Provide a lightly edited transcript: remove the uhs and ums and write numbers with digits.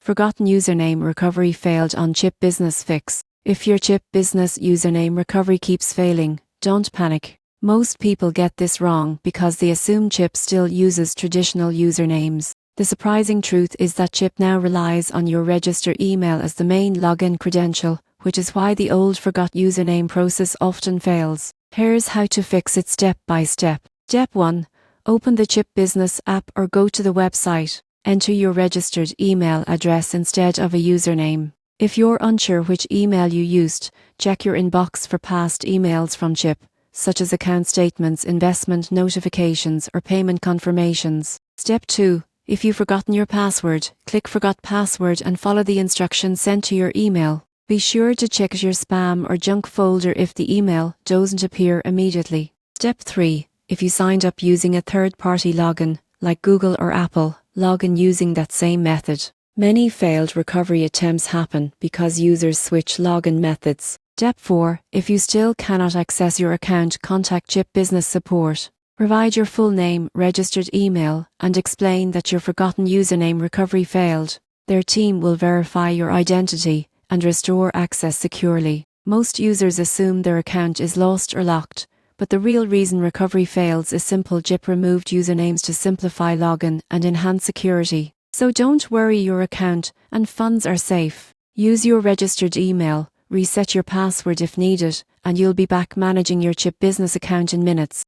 Forgotten username recovery failed on Chip Business Fix. If your Chip Business username recovery keeps failing, don't panic. Most people get this wrong because they assume Chip still uses traditional usernames. The surprising truth is that Chip now relies on your registered email as the main login credential, which is why the old forgot username process often fails. Here's how to fix it step by step. Step 1. Open the Chip Business app or go to the website. Enter your registered email address instead of a username. If you're unsure which email you used, check your inbox for past emails from Chip, such as account statements, investment notifications, or payment confirmations. Step 2. If you've forgotten your password, click Forgot Password and follow the instructions sent to your email. Be sure to check your spam or junk folder if the email doesn't appear immediately. Step 3. If you signed up using a third-party login, like Google or Apple, log in using that same method. Many failed recovery attempts happen because users switch login methods. Step 4. If you still cannot access your account, contact Chip Business Support. Provide your full name, registered email, and explain that your forgotten username recovery failed. Their team will verify your identity and restore access securely. Most users assume their account is lost or locked, but the real reason recovery fails is simple. Chip removed usernames to simplify login and enhance security. So don't worry, your account and funds are safe. Use your registered email, reset your password if needed, and you'll be back managing your Chip Business account in minutes.